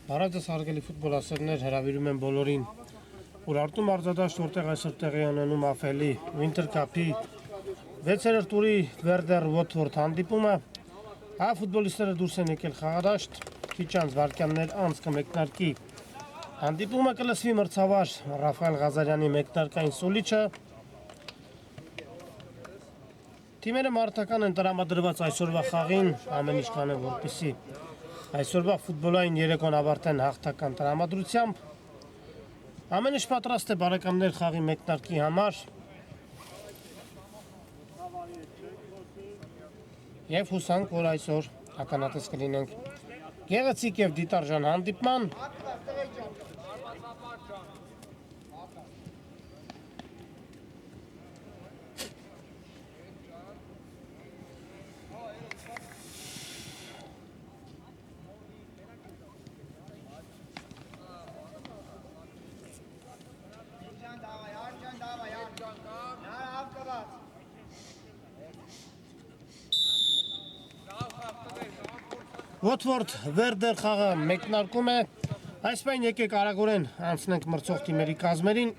Բարոյցս հարգելի ֆուտբոլասերներ, հրավիրում եմ բոլորին Ուրարտու մարզադաշտ, որտեղ այսօր տեղի ունենում ԱՖԵԼ-ի Winter Cup-ի 6-րդ տուրի Werder Watford հանդիպումը։ Ֆուտբոլիստները դուրս են եկել խաղադաշտ, քիչ անց վայրկյաններ անց կմեկնարկի հանդիպումը, կլսվի մրցավար Ռաֆայել Ղազարյանի մեկնարկային սուլիչը։ Թիմերը մարտական են տրամադրված այսօրվա խաղին, ամեն ինչ կանը որպեսզի այսօրվա ֆուտբոլային երեկոն ավարտեն հաղթական տրամադրությամբ։ Ամեն ինչ պատրաստ է բարեկամներ խաղի մեկնարկի համար։ Եվ հուսանք, որ այսօր ականատես կլինենք գեղեցիկ եւ դիտարժան հանդիպման։ Watford Werder խաղը մեկնարկում է։ Այսպայն եկեք արագորեն անցնենք մրցող թիմերի կազմերին,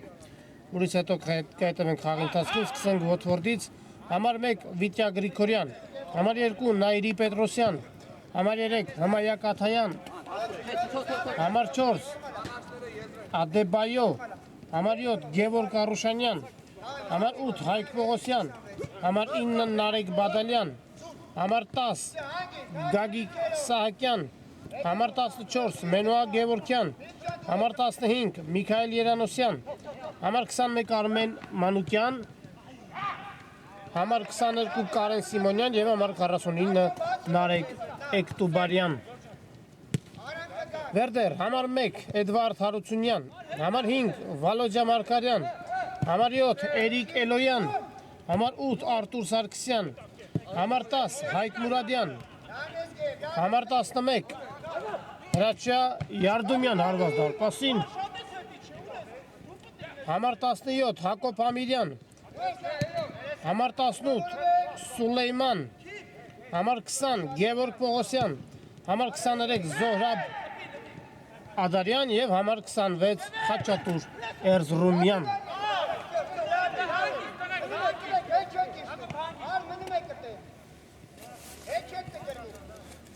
որից հետո կհետևենք խաղի ընթացքին, սկսենք Watford-ից։ Համար 1 Վիտյա Գրիգորյան, համար 2 Նայիրի Պետրոսյան, համար 3 Հմայա Կաթայան, համար 4 Ադեբայո, համար 7 Գևորգ Արուշանյան, համար 8 Հայկ Պողոսյան, համար 9 Նարեկ Բադալյան, համար 10 Գագիկ Սահակյան, համար 14 Մենուա Գևորգյան, համար 15 Միքայել Երանոսյան, համար 21 Արմեն Մանուկյան, համար 22 Կարեն Սիմոնյան եւ համար 49 Նարեկ Էկտուբարյան։ Werder համար 1 Էդվարդ Հարությունյան, համար 5 Վալոդյա Մարկարյան, համար 7 Էրիկ Էլոյան, համար 8 Արտուր Սարգսյան, համար 10 Հայկ Մուրադյան, համար 11 Հրաչյա Յարդումյան հարված դարպասին, համար 17 Հակոբ Ամիրյան, համար 18 Սուլեյման, համար 20 Գևորգ Պողոսյան, համար 23 Զոհրաբ Ադարյան եւ համար 26 Խաչատուր Էրզրումյան։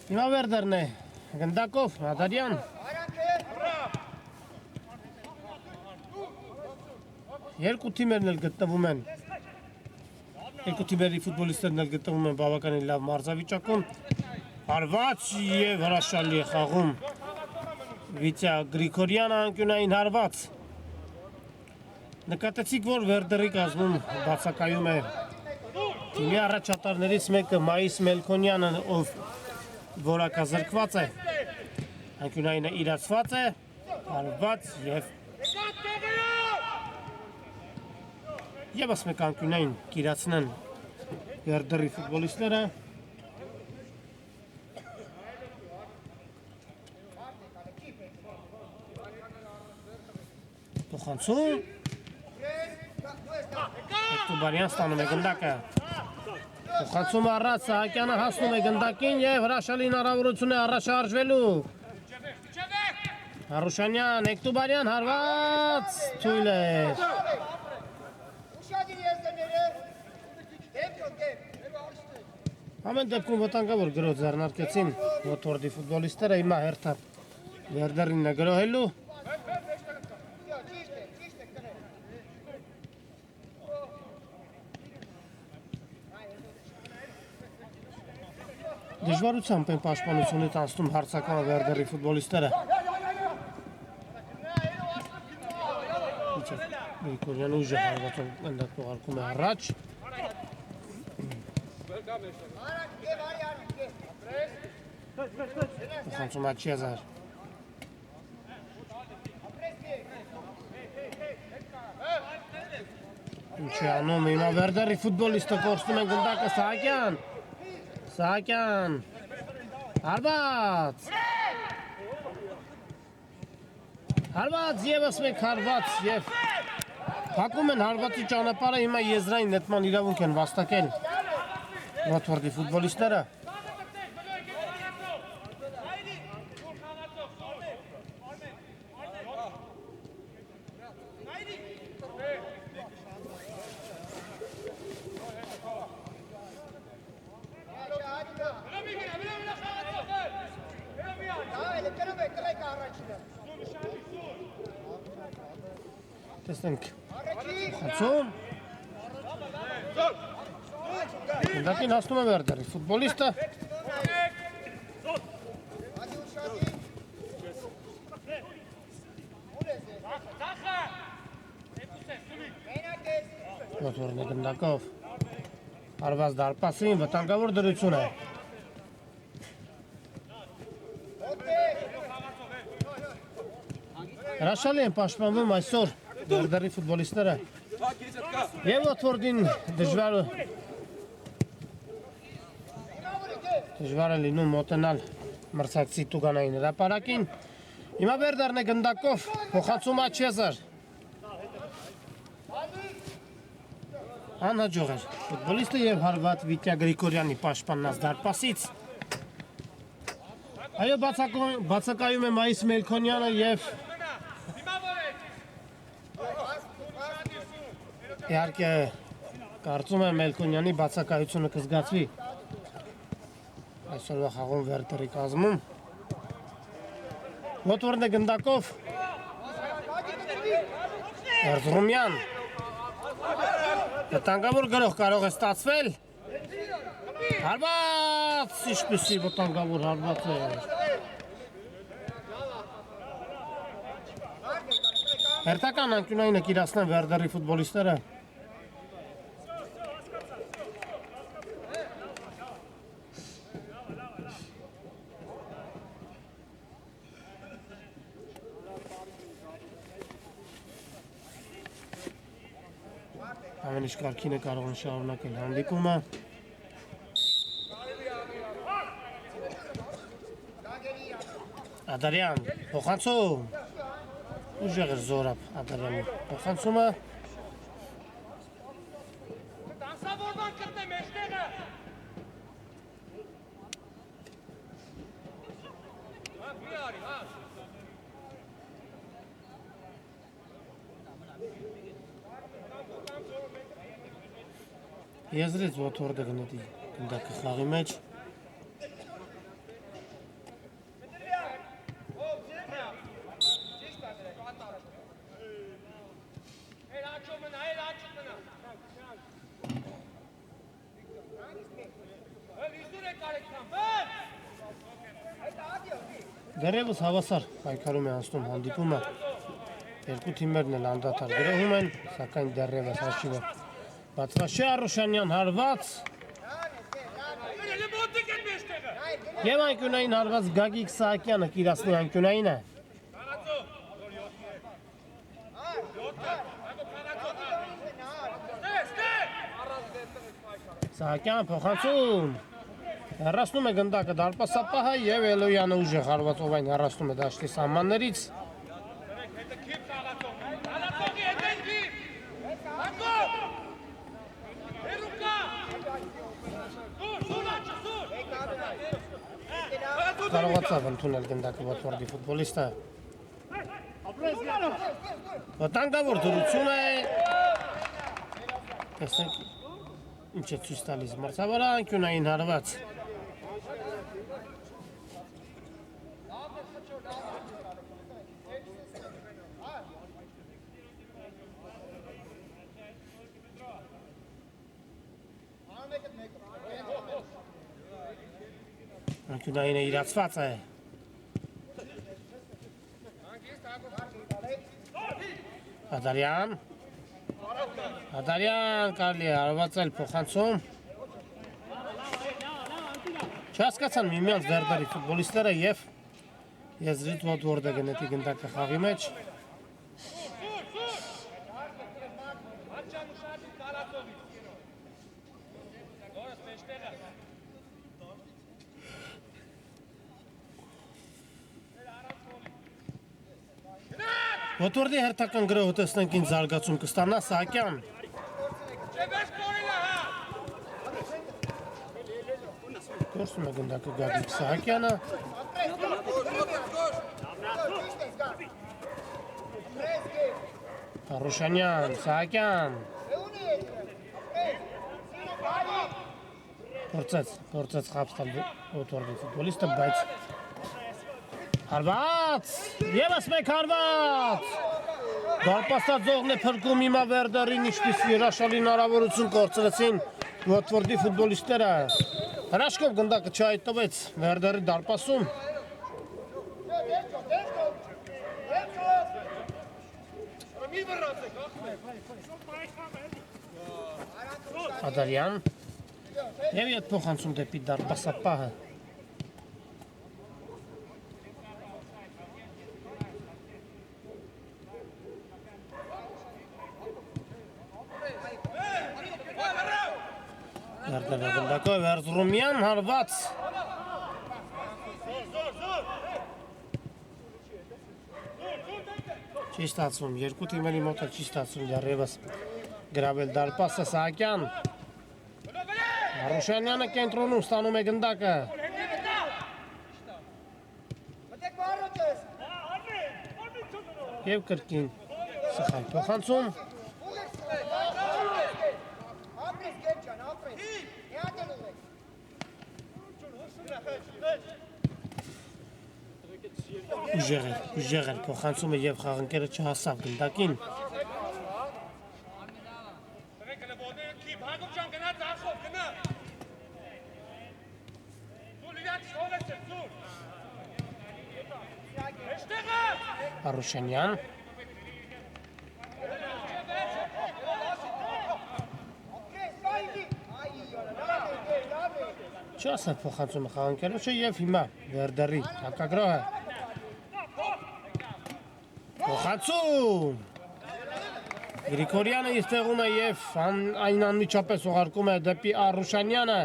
Հիմա Werder-ն է, գնդակով Ադարյան։ Երկու թիմերն էլ գտնվում են, երկու թիմերի ֆուտբոլիստներն էլ գտնվում են բավականին լավ մարզավիճակում։ Հարված եւ հրաշալի է խաղում Վիտյա Գրիգորյանը, անկյունային հարված։ Նկատեցիք, որ Werder-ի կազմում բացակայում է թիմի առաջատարներից մեկը Մայիս Մելքոնյանը, ով որակազրկված է, անկյունայինը իրացված է, հարված եւ եւս մեկ անկյունային կիրացնեն Werder-ի ֆուտբոլիստները։ Փոխանցում Էկտուբարյան ստանում է գնդակը։ Փոխանցումը առած Սահակյանը հասնում է գնդակին եւ հրաշալի հնարավորություն է առաջ շարժվելու։ Արուշանյան, Էկտուբարյան հարված թույլ է։ Ամեն դեպքում վտանգավոր գրոց ձեռնարկեցին Watford-ի ֆուտբոլիստները, հիմա հերթը Werder-ին է գրոհելու։ Դժվարությամբ են պաշտպանությունից անցնում հարցական Werder-ի ֆուտբոլիստները։ Գրիգորյան ուժը հարվածով ընդդակողարկում է առաջ։ Փոխանցում Աչիազար։ Ինչ է անում հիմա Werder-ի ֆուտբոլիստը, կորցնում են գնդակը Սահակյան։ Սահակյան, հարված, եվս մեկ հարված և հակում են հարվածի ճանապարհը, հիմա եզրային նետման իրավունք են վաստակել Watford-ի ֆուտբոլիստները։ Տեսնենք խոցում Գնդակին հասնում է Վերդերի ֆուտբոլիստը Ոտորն է գնդակով արված դարպասին վտանգավոր դրություն է Հրաշալի են պաշտպանվում այսօր Վերդերի ֆուտբոլիստները և Ոտվորդին դժվար է լինում մոտենալ մրցակցի տուգանային հրապարակին Հիմա Վերդերն է գնդակով փոխանցում Աչեզար Անհաջող էր ֆուտբոլիստը և հարված Վիտյա Գրիգորյանի պաշտպանած դարպասից Այո բացակայում է Մայիս Մելքոնյանը և Իհարկե կարծում եմ Մելքոնյանի բացակայությունը կզգացվի Այսօրվա խաղում Վերդերի կազմում Ոտվորդն է գնդակով Էրզրումյան Վտանգավոր գրող կարող է ստացվել Հարված Ինչպիսի վտանգավոր հարված է Հերթական անկյունային է կիրացնեն Վերդերի ֆուտբոլիստները Ամեն ինչ կարգին է կարող են շարունակել հանդիպումը Ադարյան փոխանցում Ուժեղ էր Զորապ Ադարյանի փոխանցումը Եզրից Ոտվորդը գնետի գնդակը խաղի մեջ Դեռևս հավասար պայքարում է անցնում հանդիպումը Երկու թիմերն էլ անդադար գրոհում են, սակայն դեռևս հաշիվը Բացվաշի Արուշանյան հարված Եվ անկյունային հարված Գագիկ Սահակյանը կիրացնի անկյունայինը Սահակյան փոխանցում Հեռացնում է գնդակը դարպասապահը և Էլոյանը ուժեղ հարվածով այն հեռացնում է դաշտի սահմաններից Կարողացավ ընդունել գնդակը Ոտվորդի ֆուտբոլիստը Վտանգավոր դրություն է Տեսնենք ինչ է ցույց տալիս մրցավարը անկյունային հարված Անկյունայինը իրացված է Ադարյան կարելի է հարվածել փոխանցում Չհասկացան միմյանց Վերդերի ֆուտբոլիստները և եզրից Ոտվորդը գնետի գնդակը խաղի մեջ Ոտվորդի հերթական գրոհը տեսնենք ինչ զարգացում կստանա Սահակյան Դուրսում է գնդակը Գագիկ Սահակյանը Արուշանյան, Սահակյան։ Փորձեց խապստալ Ոթվորդի ֆուտբոլիստը, բայց հարված, ևս մեկ հարված։ Դարպասածողն է փրկում հիմա Վերդերին, ինչպես հրաշալի հնարավորություն կորցրեցին Ոթվորդի ֆուտբոլիստները։ Հրաշքով գնդակը չհայտնվեց Վերդերի դարպասում։ Ադարյան և ետ փոխանցում դեպի դարպասապահը։ Վերդերը գնդակով Էրզրումյան հարված։ Չի ստացվում, երկու թիմերի մոտ չի ստացվում դեռևս գրավել դարպասը Սահակյան։ Արուշանյանը կենտրոնում ստանում է գնդակը։ Եվ կրկին սխալ փոխանցում։ Ուժեղ էր փոխանցումը և խաղընկերը չհասավ գնդակին։ Արուշանյան։ Չհասավ փոխանցումը խաղընկերոջը և հիմա Վերդերի հակագրոհը։ Փոխանցում։ Գրիգորյանը իր տեղում է և այն անմիջապես ուղարկում է դեպի Արուշանյանը։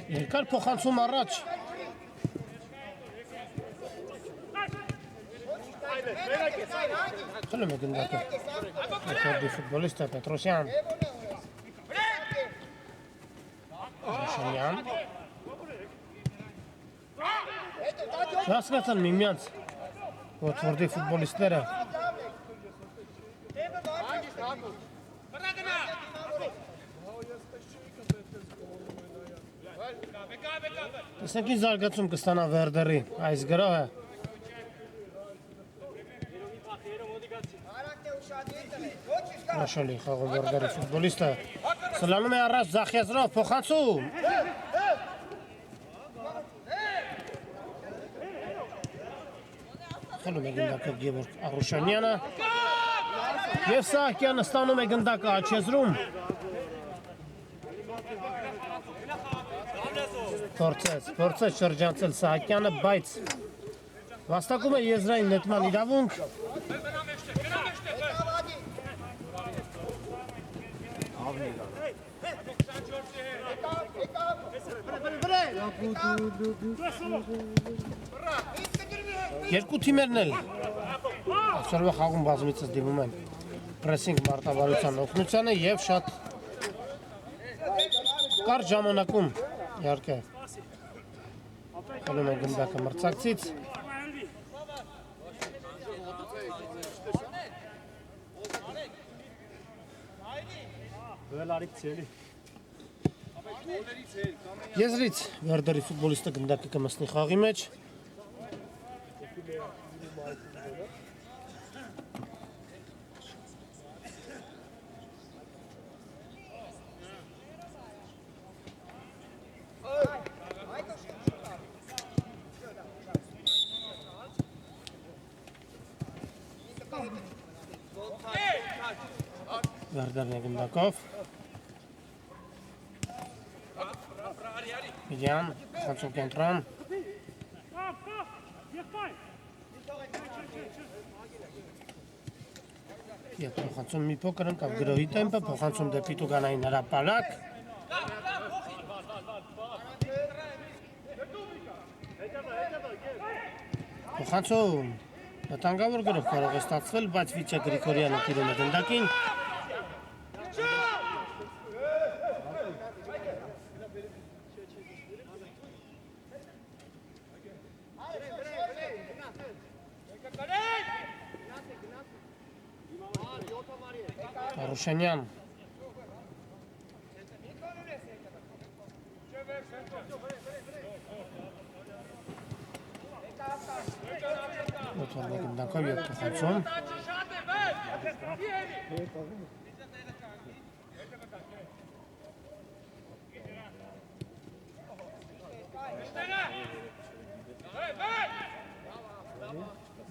Երկար փոխանցում առաջ։ Խլում է գնդակը Ոթվորդի ֆուտբոլիստը Պետրոսյան։ Արուշանյան։ Չհասկացան միմյանց Ոթվորդի ֆուտբոլիստները։ Տեսնեք ինչ զարգացում կստանա Վերդերի այս գրոհը։ Հրաշալի խաղում Վերդերի ֆուտբոլիստը սլանում է առաջ Զախիազրով, փոխանցում։ Խլում է գնդակը Գևորգ Արուշանյանը և Սահակյանը ստանում է գնդակը Աչեզրում։ Փորձեց շրջանցել Սահակյանը, բայց վաստակում է եզրային նետման իրավունք։ Երկու թիմերն էլ այսօրվա խաղում բազմիցս դիմում են պրեսինգ մարտավարության օգնությանը և շատ կարճ ժամանակում իհարկե խլում է գնդակը մրցակցից։ Եզրից Վերդերի ֆուտբոլիստը գնդակը կմսնի խաղի մեջ։ Վերդերն է գնդակով։ Միլյան, խանցում կենտրոն։ Եվ փոխանցում մի փոքր ընկավ գրոհի տեմպը, փոխանցում դեպի տուգանային հրապարակ։ Փոխանցում վտանգավոր գրով կարող է ստացվել, բայց Վիչա Գրիգորյանը տիրում է գնդակին։ Արուշանյան Ոթորնի գնդակով և փոխանցում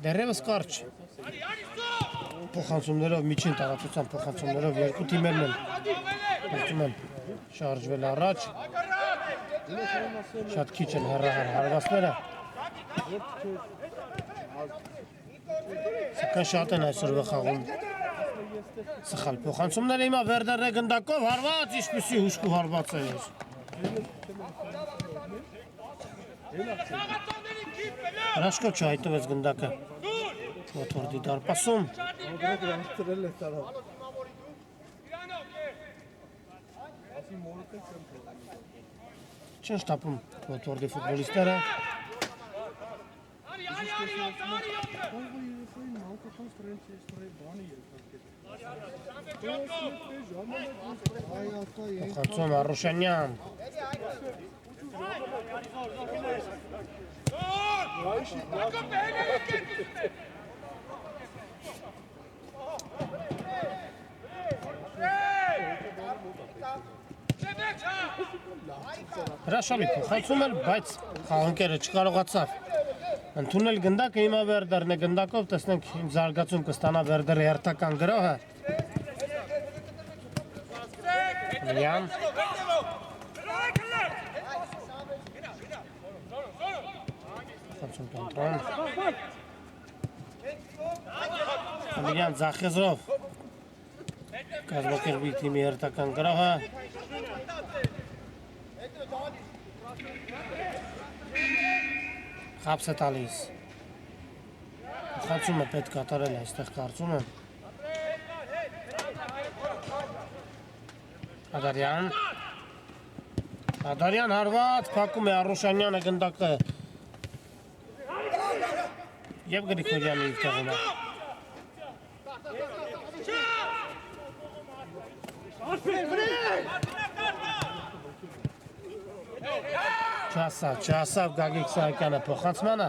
դեռևս կարճ փոխանցումներով միջին տարածության փոխանցումներով երկու թիմերն են փորձում են շարժվել առաջ շատ քիչ են հեռահար հարվածները սակայն շատ են այսօրվա խաղում սխալ փոխանցումները հիմա Վերդերը գնդակով հարված ինչպիսի հուշկու հարված է հրաշքով չհայտնվեց գնդակը Ոթորդի դարպասում չեն շտապում Ոթորդի ֆուտբոլիստները Փոխանցում Արուշանյան Հրաշալի փոխանցում էր, բայց խաղընկերը չկարողացավ ընդունել գնդակը, հիմա Վերդերն է գնդակով, տեսնենք ինչ զարգացում կստանա Վերդերի հերթական գրոհը Լիան Փոխանցում կենտրոն Լիան Ձախեզրով կազմակերպի թիմի հերթական գրոհը Խապս է տալիս Փոխանցումը պետք կատարել այստեղ կարծում եմ Ադարյան հարված փակում է Արուշանյանը գնդակը և Գրիգորյանը իր տեղում է Չհասավ Գագիկ Սահակյանը փոխանցմանը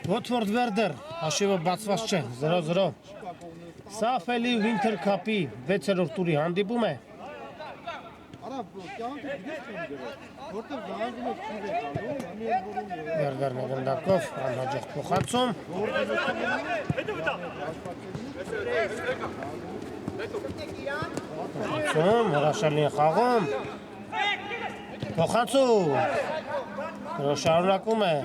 Ոթվորդ Վերդեր հաշիվը բացված չէ 0-0 Սա Ֆելի Վինթեր Քափի 6-րդ տուրի հանդիպում է Վերդերն է գնդակով անհաջող փոխանցում հրաշալի է խաղում փոխանցում շարունակում է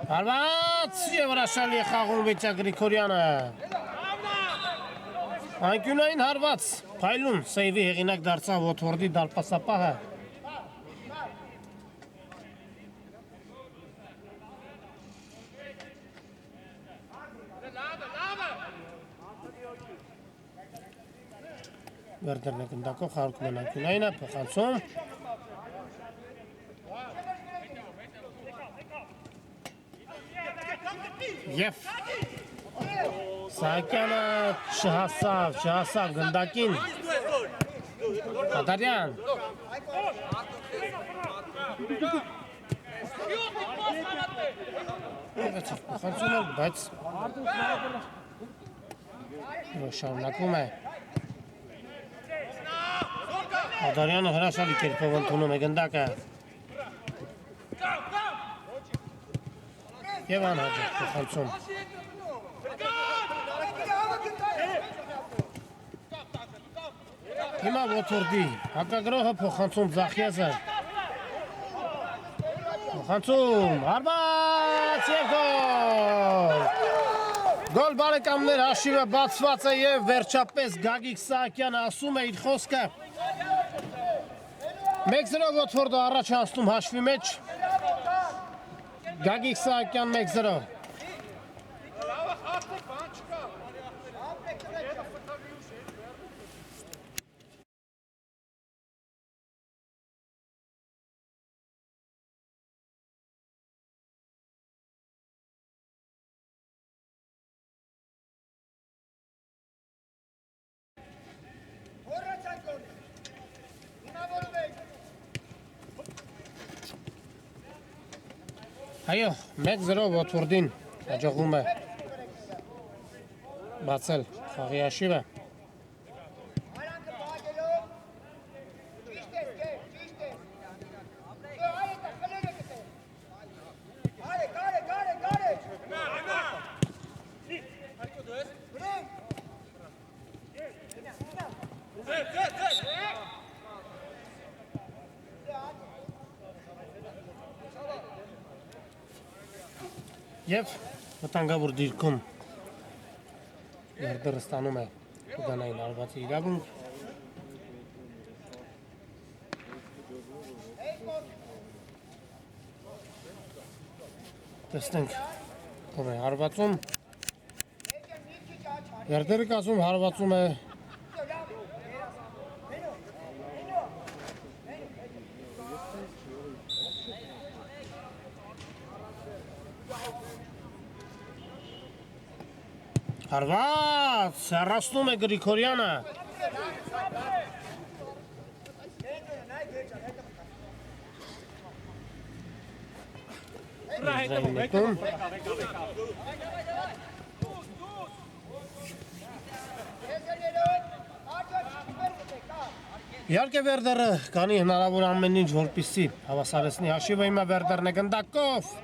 հարված և հրաշալի է խաղում Վիչա Գրիգորյանը Անկյունային հարված փայլուն սեյվի հեղինակ դարձավ Ոթորդի դարպասապահը Վերդերն է գնդակով խաղարկում են անկյունայինը փոխանցում Եվ Սահակյանը չհասավ գնդակին Ադարյան Փոխանցում է, բայց շարունակում է Ադարյանը հրաշալի կերպով ընդունում է գնդակը Եվ անհաջող փոխանցում Հիմա Ոթորդի հակագրոհը փոխանցում Ձախեզը Խանցում, հարված և գոլ։ Գոլ բարեկամներ, հաշիվը բացված է և վերջապես Գագիկ Սահակյանը ասում է իր խոսքը։ 1-0 Ոթվորդը առաջ անցնում հաշվի մեջ։ Գագիկ Սահակյան 1-0։ Այո, 1-0 Ոթվորդին հաջողվում է բացել խաղի հաշիվը։ Եվ վտանգավոր դիրքում Վերդերը ստանում է ուղանային հարվածի իրավունք։ Տեսնենք ով է հարվածում։ Վերդերը կասում հարվածում է Հարված, հեռացնում է Գրիգորյանը։ Իհարկե Վերդերը կանի հնարավոր ամեն ինչ, որպեսզի հավասարեցնի հաշիվը, հիմա Վերդերն է գնդակով։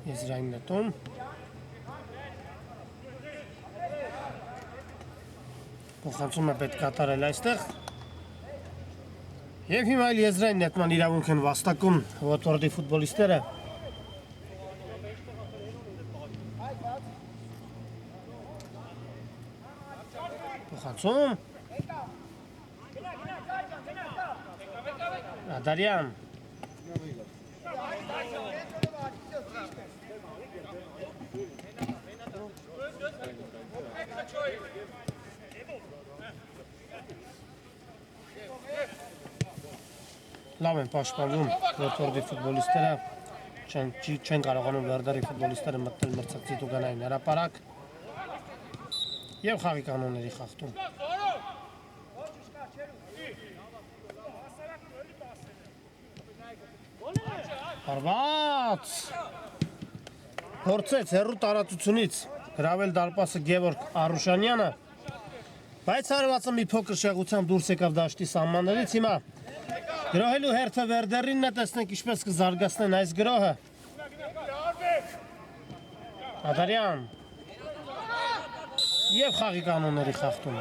Եզրային նետում։ Փոխանցում է պետք կատարել այստեղ։ Եվ հիմա այլ եզրային նետման իրավունք են վաստակում Ոթվորդի ֆուտբոլիստները։ Փոխանցում։ Ադարյան։ Լավ են պաշտպանվում Ոթվորդի ֆուտբոլիստները, չեն կարողանում Վերդերի ֆուտբոլիստները մտնել մրցակցի ուղանային հրապարակ և խաղի կանոնների խախտում։ Հարված փորձեց հեռու տարածությունից գրավել դարպասը Գևորգ Արուշանյանը, բայց հարվածը մի փոքր շեղությամբ դուրս եկավ դաշտի սահմաններից։ Հիմա գրոհելու հերթը Վերդերինն է, տեսնենք ինչպես կզարգացնեն այս գրոհը։ Ադարյան և խաղի կանոնների խախտում։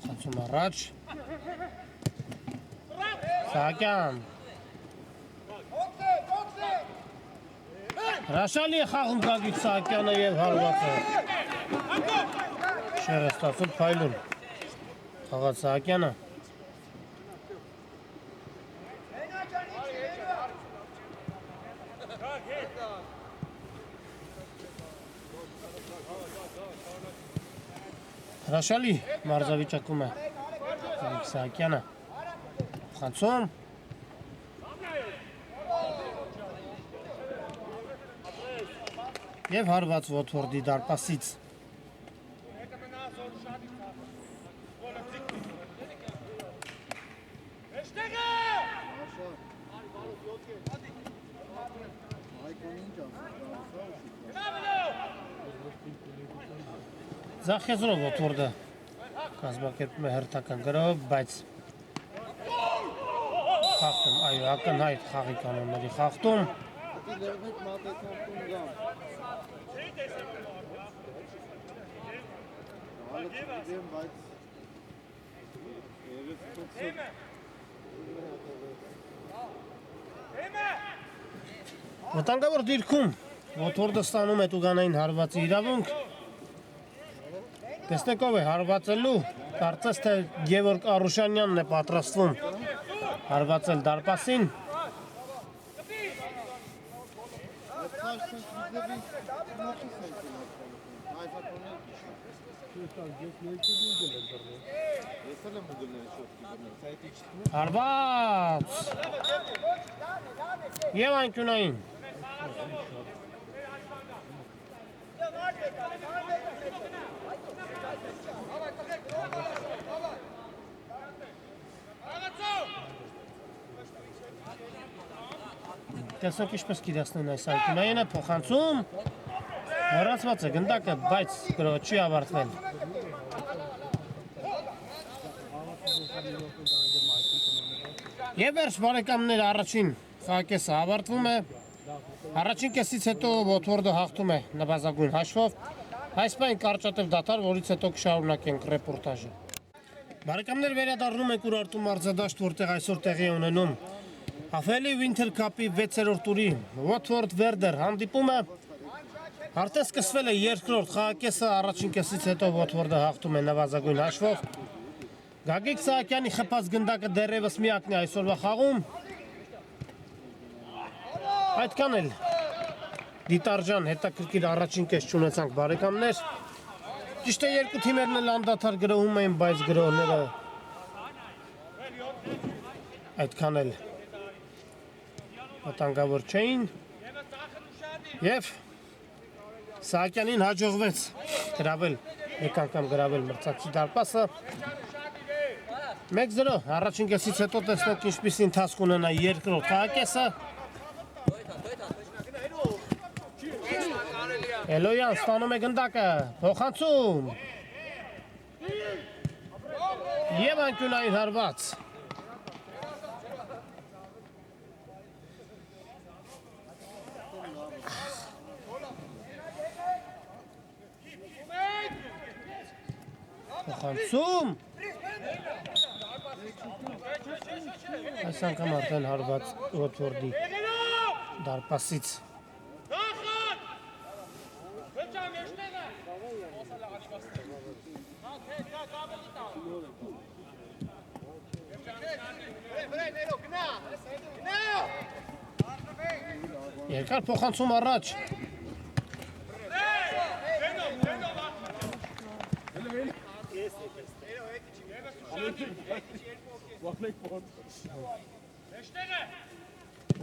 Խանցում առաջ Սահակյան հրաշալի է խաղում Գագիկ Սահակյանը և հարվածը շեղ է ստացել փայլուն խաղաց Սահակյանը։ Հրաշալի մարզավիճակում է Գագիկ Սահակյանը։ Խանցում Եվ հարված Ոթվորդի դարպասից։ Ձախեզրով Ոթվորդը կազմակերպում է հերթական գրով, բայց խախտում, այո, ակնհայտ խաղի կանոնների խախտում։ Վտանգավոր դիրքում Ոթվորդը ստանում է տուգանային հարվածի իրավունք։ Տեսնեք ով է հարվածելու, կարծես թե Գևորգ Արուշանյանն է պատրաստվում հարվածել դարպասին։ Հարված և անկյունային։ Տեսնեք ինչպես կիրասնեն այս անկյունայինը, փոխանցում, հեռացված է գնդակը, բայց գրոհը չի ավարտվել։ Եվ վերջ բարեկամներ առաջին խաղակեսը ավարտվում է, առաջին կեսից հետո Ոթվորդը հաղթում է նվազագույն հաշվով, այս պայն կարճատև դադար, որից հետո կշարունակենք ռեպորտաժը։ Բարեկամներ վերադառնում ենք Ուրարտու մարզադաշտ, որտեղ այսօր տեղի է ունենում Հաֆելի Winter Cup-ի 6-րդ տուրի Ոթվորդ Վերդեր հանդիպումը, արդեն սկսվել է երկրորդ խաղակեսը, առաջին կեսից հետո Ոթվորդը հաղթում է նվազագույն հաշվով։ Գագիկ Սահակյանի խփած գնդակը դեռևս միակն է այսօրվա խաղում։ Այդքան էլ դիտարժան հետաքրքիր առաջին կես չունեցանք բարեկամներ։ Ճիշտ է երկու թիմերն էլ անդադար գրոհում էին, բայց գրոհները այդքան էլ վտանգավոր չէին։ Եվ Սահակյանին հաջողվեց գրավել, մեկ անգամ գրավել մրցակցի դարպասը։ 1-0 առաջին կեսից հետո տեսնենք ինչպես ընթացք ունենա երկրորդ խաղակեսը։ Էլոյան ստանում է գնդակը, փոխանցում և անկյունային հարված։ Փոխանցում այս անգամ արդեն հարված Ոթվորդի դարպասից։ Երկար փոխանցում առաջ։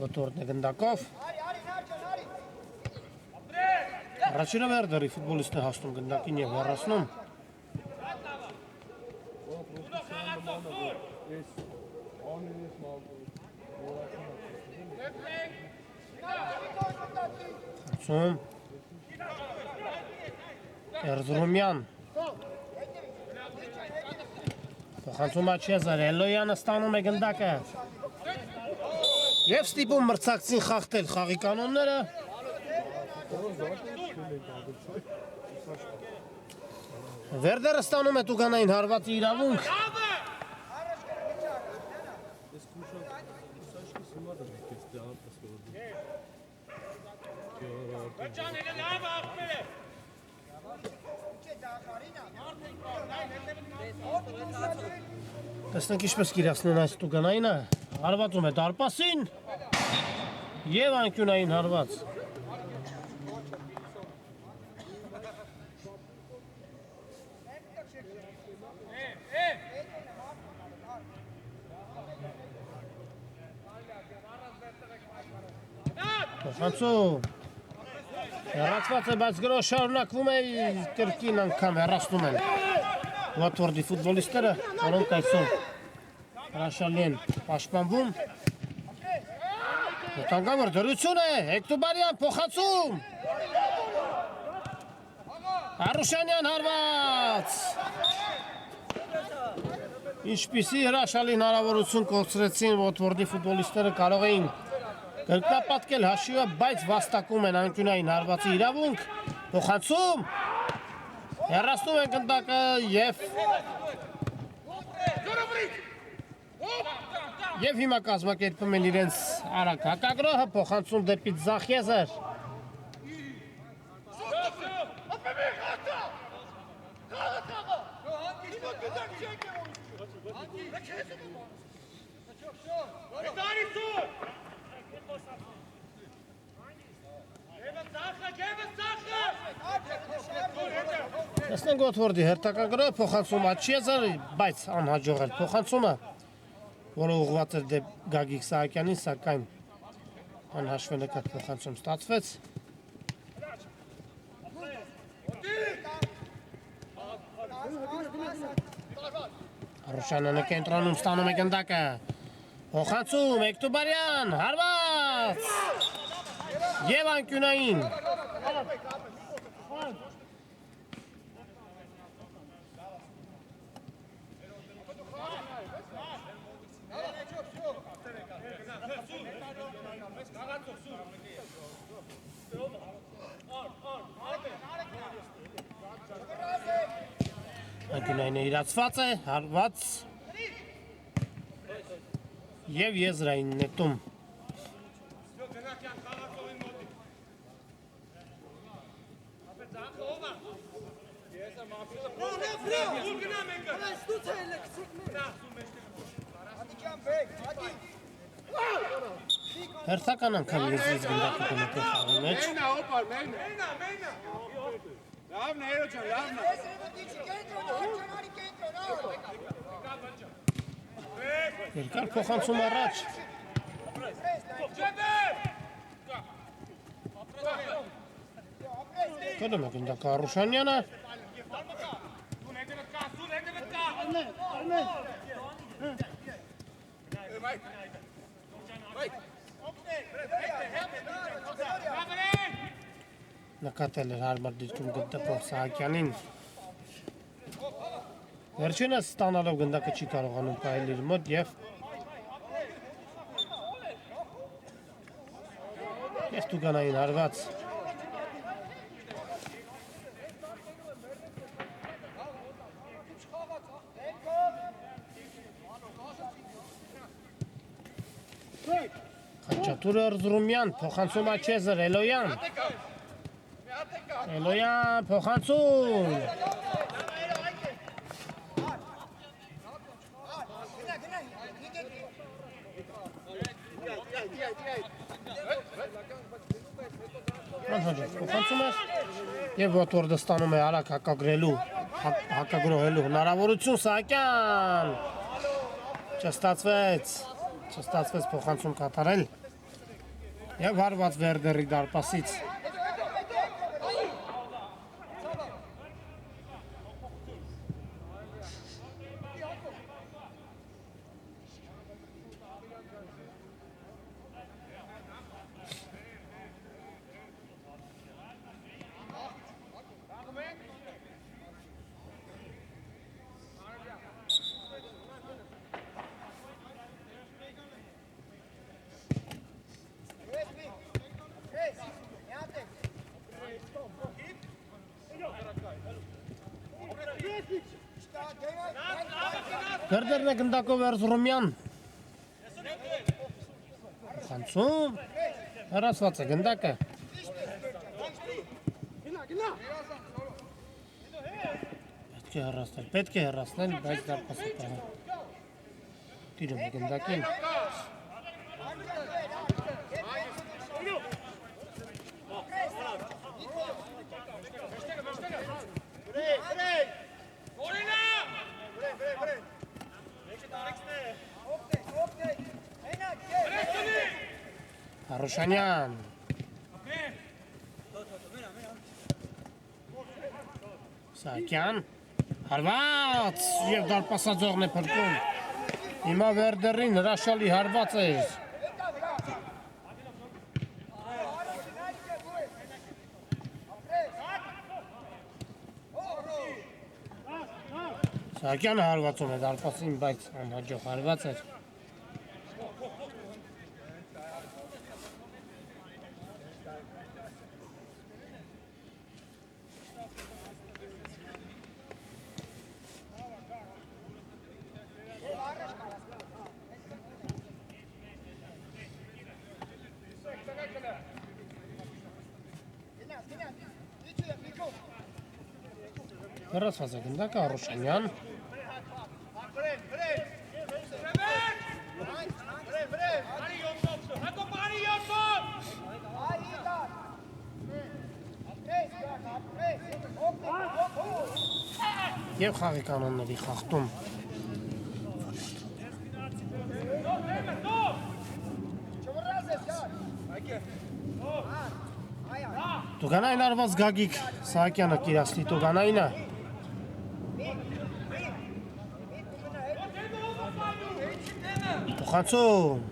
Ոթվորդն է գնդակով։ Առաջինը Վերդերի ֆուտբոլիստն է հասնում գնդակին և հեռացնում։ Խացում Էրզրումյան Փոխանցում Աչեզար, Էլոյանը ստանում է գնդակը և ստիպում մրցակցին խախտել խաղի կանոնները։ Վերդերը ստանում է տուգանային հարվածի իրավունք։ Տեսնենք ինչպես կիրասնեն այս տուգանայինը, հարվածում է դարպասին և անկյունային հարված։ Փոխանցում Հեռացված է, բայց գրող շարունակվում է կրկին անգամ հեռացնում են Watford-ի ֆուտբոլիստները, որոնք այսօր հրաշալի են պաշտպանվում։ Վտանգավոր դրություն է, Հեկտոբարյան փոխանցում։ Արուշանյան հարված։ Ինչպիսի հրաշալի հնարավորություն կորցրեցին Watford-ի ֆուտբոլիստները, կարող էին կրկնապատկել հաշիվը, բայց վաստակում են անկյունային հարվածի իրավունք, փոխանցում, հեռացնում են գնդակը և հիմա կազմակերպում են իրենց արագ հակագրոհը, փոխանցում դեպի Ձախեզեր։ Տեսնենք Watford-ի հերթական գրոհը, փոխանցում Աչիեզեր, բայց անհաջող էր փոխանցումը, որը ուղղված էր դեպի Գագիկ Սահակյանին, սակայն անհաշվենկատ փոխանցում ստացվեց։ Արուշանյանը կենտրոնում ստանում է գնդակը, փոխանցում Հեկտոբարյան, հարված և անկյունային։ Անկյունայինը իրացված է, հարված և եզրային նետում։ Հերթական անգամ եզրից գնդակը կնետել խաղի մեջ։ Լավն է, Հերո ջան, լավն է։ Երկար փոխանցում առաջ։ Կոդում է գնդակը Արուշանյանը։ Նկատել էր հարմար դիրքում գտնվող Սահակյանին։ Վերջինս ստանալով գնդակը չի կարողանում պահել իր մոտ և տուգանային հարված։ Խաչատուրը Ռզրումյան, փոխանցում Աչեզեր, Էլոյան։ Էլոյան, փոխանցում։ Անհաջող փոխանցում էր և Watford-ը ստանում է արագ հակագրոհելու հնարավորություն, Սահակյան։ Չստացվեց փոխանցում կատարել և հարված Վերդերի դարպասից։ Վերդերն է գնդակով Էրզրումյան։ Խանցում, հեռացված է գնդակը։ Պետք է հեռացնել, բայց դարպաս է պահել։ Տիրում է գնդակին։ Արուշանյան։ Սահակյան, հարված և դարպասաձողն է փրկում։ Հիմա Վերդերին հրաշալի հարված էր։ Սահակյանը հարվածում է դարպասին, բայց անհաջող հարված էր։ Հեռացված է գնդակը Առոշանյան։ Եվ խաղի կանոնների խախտում։ Տուգանային արված Գագիկ Սահակյանը կիրասնի Տուգանայինը։ Տուխանցում,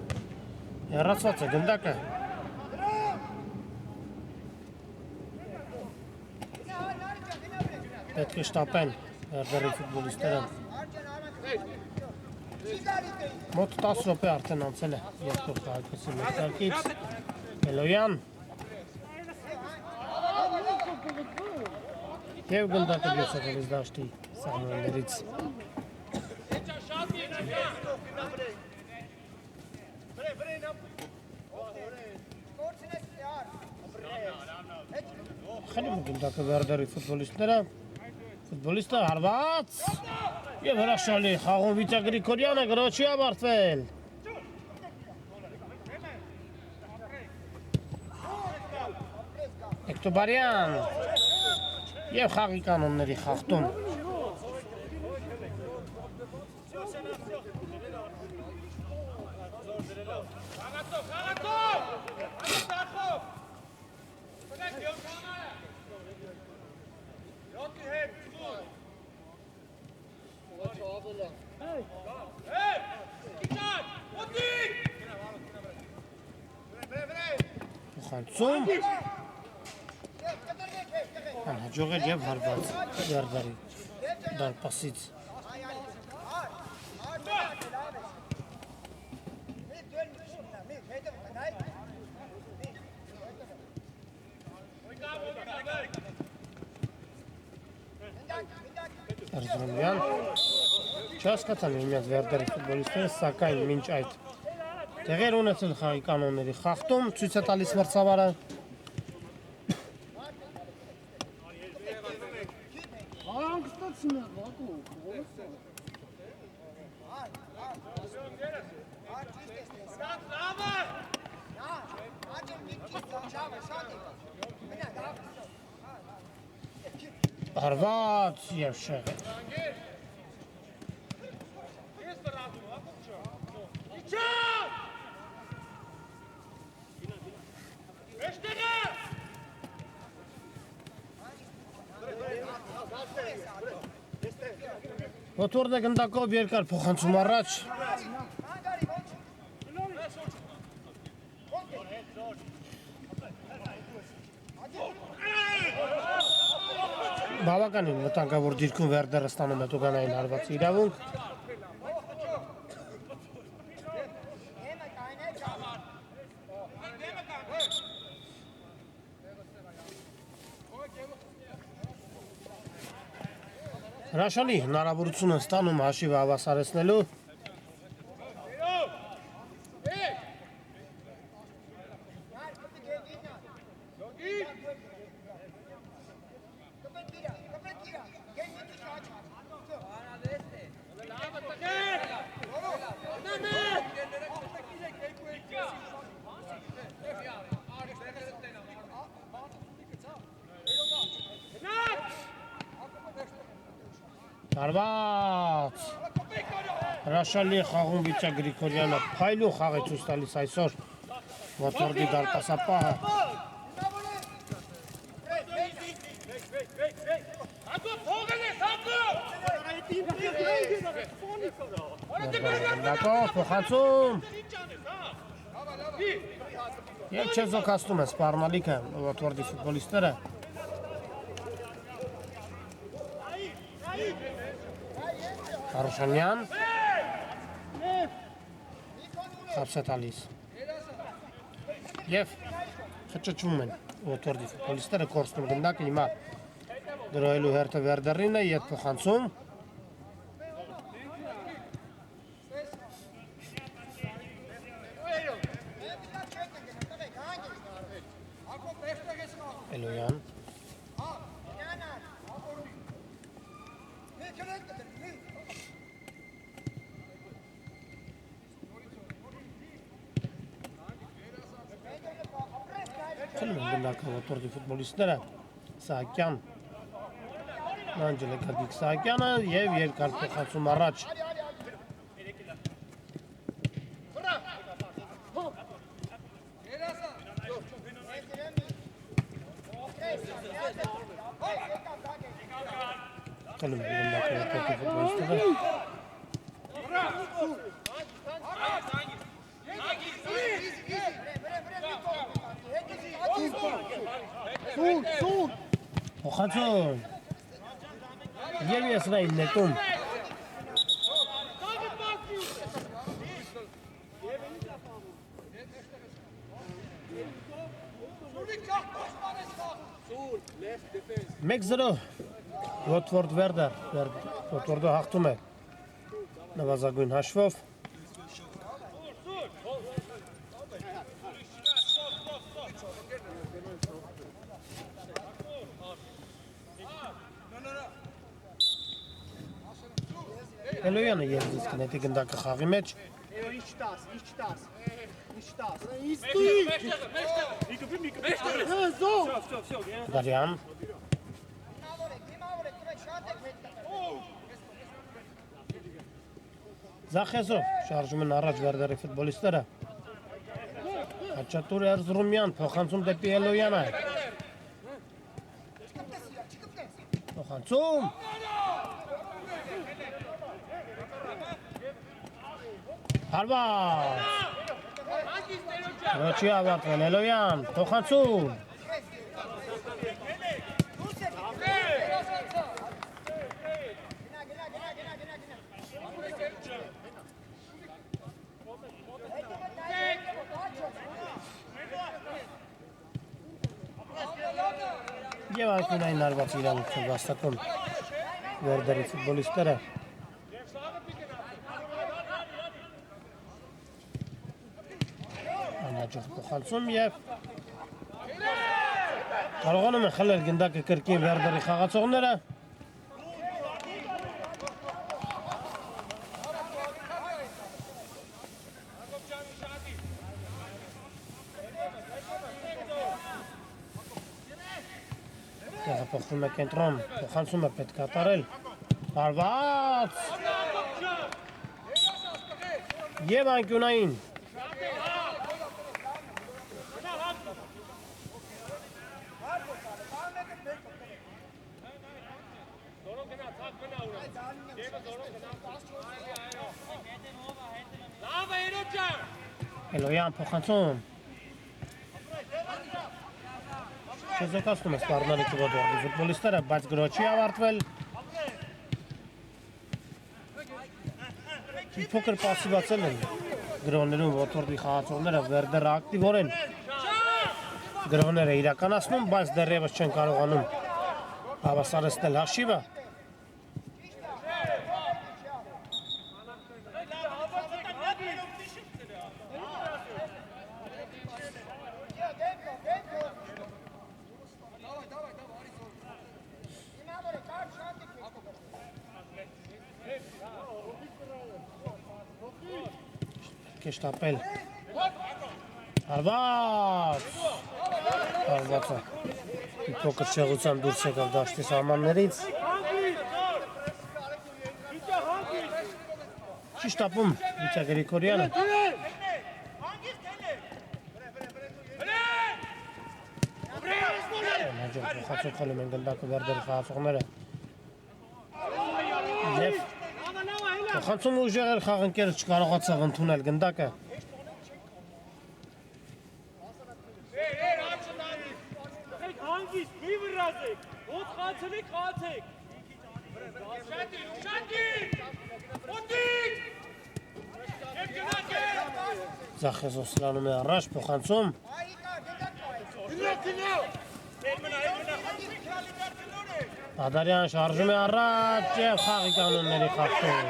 հեռացված է գնդակը։ Պետք է շտապեն Վերդերի ֆուտբոլիստները։ Մոտ 10 րոպե արդեն անցել է երկրորդ հայտնի մեկնարկից։ Էլոյան։ Եվ գնդակը դեսակելիս դաշտի սահմաններից։ Խելում գնդակը Վերդերի ֆուտբոլիստները։ Ֆուտբոլիստը հարված և հրաշալի խաղում Վիտա Գրիգորյանը գրոչի ավարտվել։ Էկտոբարյան և խաղի կանոնների խախտում։ Խանցում անհաջող էր և հարված Վերդերի դարպասից։ Արզրոմյան չհասկացան միմյանց Վերդերի ֆուտբոլիստները, սակայն մինչ այդ տեղեր ունեցել խաղի կանոնների խախտում, ցույց է տալիս մրցավարը։ Հարված և շեղել։ Ոտորն է գնդակով երկար փոխանցում առաջ։ Բավականին վտանգավոր դիրքում Վերդերը ստանում է Տուգանային հարվածի իրավունք։ Հրաշալի հնարավորություն են ստանում հաշիվը հավասարեցնելու։ Հարված հրաշալի խաղում Վիտա Գրիգորյանը փայլու խաղ է ցույց տալիս այսօր Ոտորդի դարպասապահը։ Գնդակով փոխանցում։ Եվ չեզոքացնում են սպառնալիքը Watford-ի ֆուտբոլիստները։ Հարուշանյան խապս է տալիս և խճճվում են Watford-ի ֆուտբոլիստները կորցնում գնդակը հիմա դրոյելու հերթը Վերդերին է ետ փոխանցում Էլոյան Խլում են գնդակը Watford-ի ֆուտբոլիստները Սահակյան Նանջել է Գագիկ Սահակյանը և երկար փոխանցում առաջ Խլում են գնդակը Watford-ի ֆուտբոլիստները Փոխանցում Եվ ես նա իմ նետում Մեկ զրո Watford Վերդեր Watford-ը հաղթում է նվազագույն հաշվով Էլոյանը եզրից կնետի գնդակը խաղի մեջ Դարյան Զախեզով շարժում են առաջ Վերդերի ֆուտբոլիստները Հաչատուր Էրզրումյան փոխանցում դեպի Էլոյանը Փոխանցում Հարված Ռոչի ավարտվել Էլոյան փոխանցում Եվ այդմենայն նարված իրավունք են վաստակում Վերդերի ֆուտբոլիստները Անհաջող փոխանցում և կարողանում են խլել գնդակը կրկին Վերդերի խաղացողները Տեղափոխվում է կենտրոն, փոխանցում է պետք կատարել Հարված Եվ անկյունային Էլոյան փոխանցում Չեզոքացնում է սպառնալիքը Watford-ի ֆուտբոլիստները, բայց գրոչի ավարտվել Փոքր պասիվացել են գրոներում Watford-ի խաղացողները Վերդերը ակտիվորեն գրոները իրականացնում, բայց դեռևս չեն կարողանում հավասարեցնել հաշիվը Կեշտապել Հարված Հարվածը փոքր շեղության դուրս եկավ դաշտի սահմաններից Ճիշտ ապում Վիչա Գրիգորյանը Հաջող փոխանցում խլում են գնդակը Վերդերի խաղացողները Եվ Փոխանցում ուժեղ էր խաղընկերը չկարողացավ ընդունել գնդակը։ Հանգիստ, մի վրազեք, ոտ խացնեք, խացեք։ Զախեզով սրանում է առաջ, փոխանցում։ Ադարյան շարժում է առաջ և խաղի կանոնների խախտում։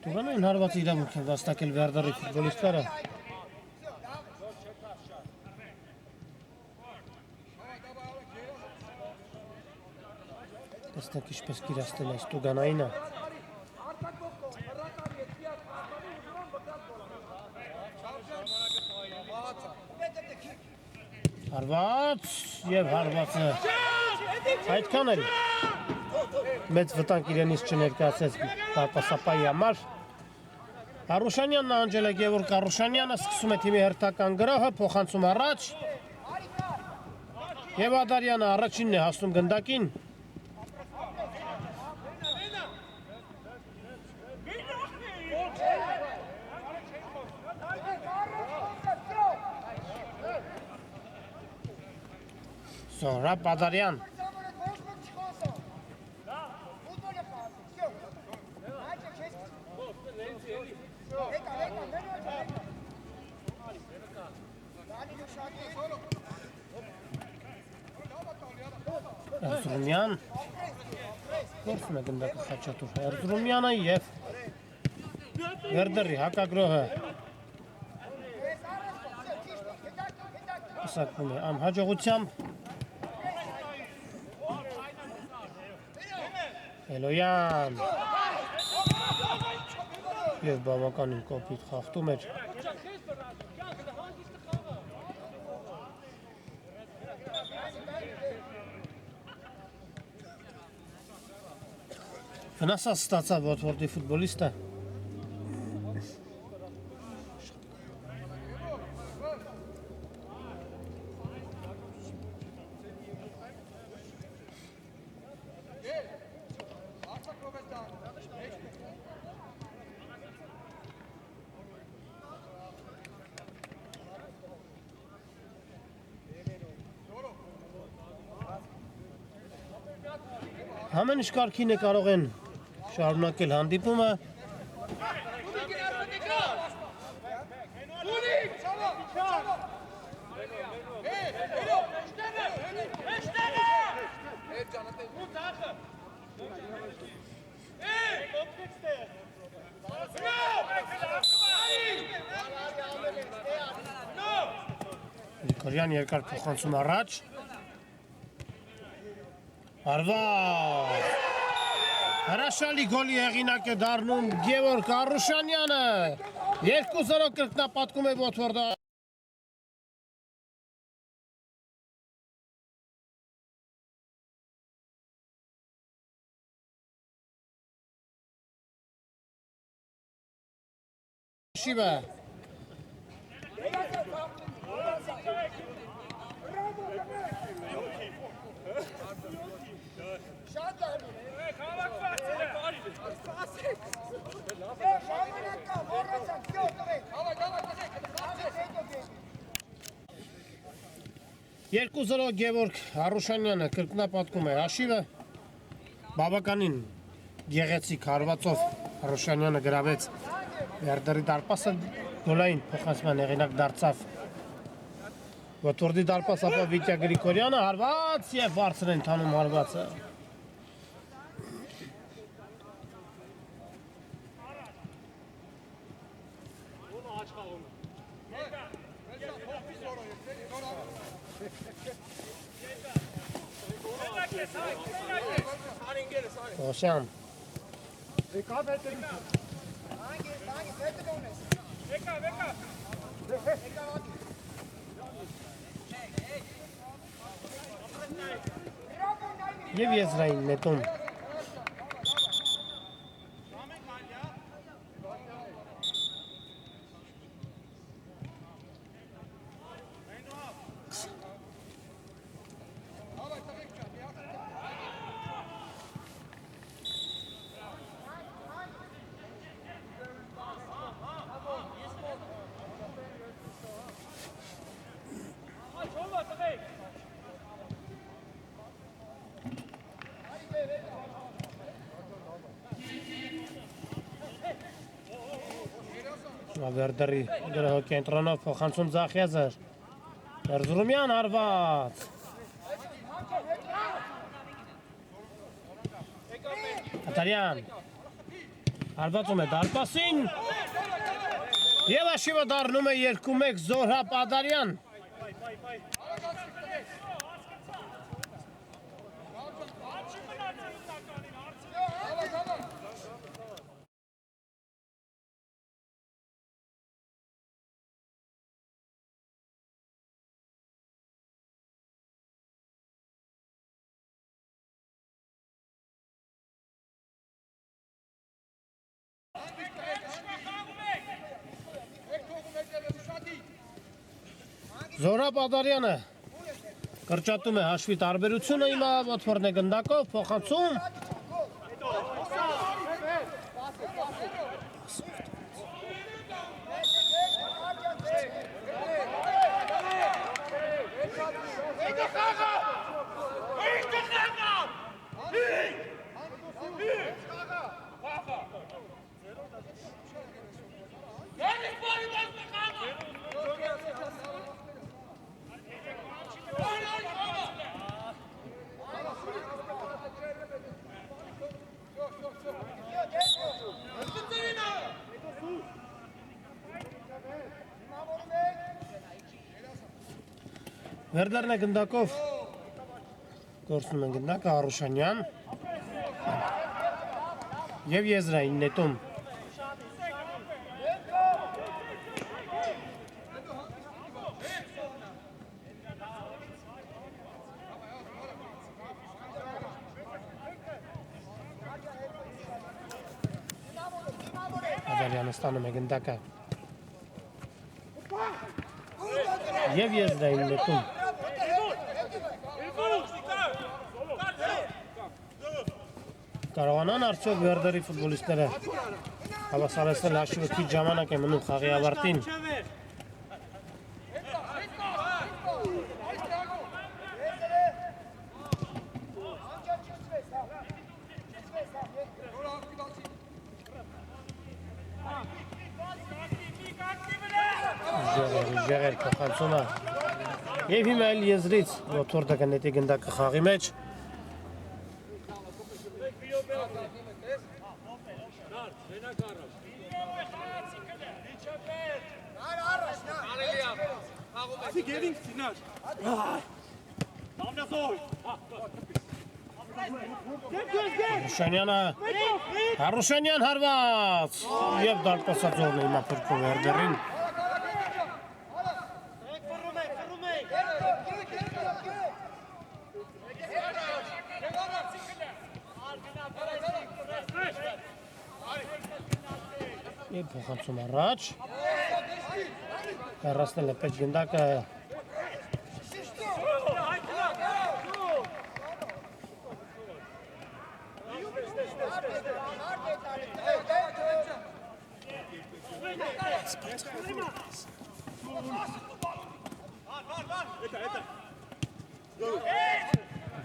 Տուրանային հարվածի իրավունք են վաստակել Վերդերի ֆուտբոլիստները։ Տեսնեք ինչպես կիրաստել այս Տուգանայինը։ Հարված և հարվածը այդքան էլ մեծ վտանգ իրենից չներկայացեց դարպասապայի համար։ Արուշանյանն անջել է Գևորգ Արուշանյանը, սկսում է թիմի հերթական գրոհը, փոխանցում առաջ և Ադարյանը առաջինն է հասնում գնդակին։ Զորապ Ադարյան։ Էրզրումյան գործում է գնդակը խաչատուր Էրզրումյանը և Վերդերի հակագրոհը պսակվում է անհաջողությամբ։ Էլոյան և բավականին կոպիտ խախտում էր։ Վնասած ստացավ Վոթվորդի ֆուտբոլիստը։ Ամեն ինչ կարգին է կարող են շարունակել հանդիպումը։ Նիկոլյան երկար փոխանցում առաջ։ Հարված։ Հրաշալի գոլի հեղինակ է դառնում Գևորգ Արուշանյանը։ 2-0 կրկնապատկում է Վոթվորդը։ Շիվը։ Երկու 0 Գևորգ Արուշանյանը կրկնապատկում է հաշիվը։ Բավականին գեղեցիկ հարվածով Արուշանյանը գրավեց Վերդերի դարպասը, գոլային փոխանցման հեղինակ դարձավ Վոթվորդի դարպաս, ապա Վիտյա Գրիգորյանը, հարված և բարձր են թանում հարվածը։ Օշյան Եվ եզրային նետում։ Վերդերի գրահ կենտրոնով փոխանցում Ձախեզեր։ Երզրումյան հարված։ Աթարյան։ Հարվածում է դարպասին։ Եվ աշիվը դառնում է 2-1 Զորհապ Ադարյան։ Զորհապ Ադարյանը կրճատում է հաշվի տարբերությունը հիմա ոտվորն է գնդակով, փոխանցում։ Վերդերն է գնդակով, գործնում են գնդակը Արուշանյան և եզրային նետում։ Ադարյանը ստանում է գնդակը և եզրային նետում։ Կարողանան արդյոք Վերդերի ֆուտբոլիստները հավասարեցնել հաշիվը քիչ ժամանակ է մնում խաղի ավարտին։ Ժեղեր փոխանցումը և հիմա էլ եզրից ոտվորդը կնետի գնդակը խաղի մեջ։ Հարուշանյան հարված և դարպասածորն է հիմա փրկում Վերդերին։ Եվ փոխանցում առաջ։ Հեռացնել է պետք գնդակը։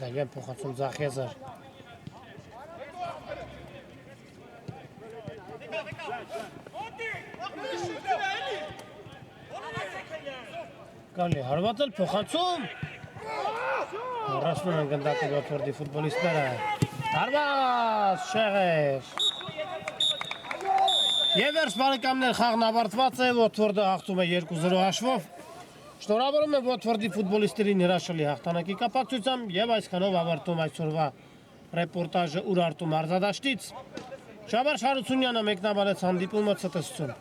Դալյան փոխանցում Ձախեզեր։ Կարելի հարվածել փոխանցում։ Առաջնում են գնդակը ոտվորդի ֆուտբոլիստները։ Հարված Շեղեր։ Եվ վերջ բարեկամներ խաղն ավարտված է, ոտվորդը հաղթում է 2-0 հաշվով։ Շնորհավորում եմ ոտվորդի ֆուտբոլիստերին հրաշալի հաղթանակի կապակցությամբ և այսքանով ավարտում այսօրվա ռեպորտաժը Ուրարտու մարզադաշտից։ Շաբար Շարությունյանը մեկնաբանեց հանդիպումը ցտեսություն։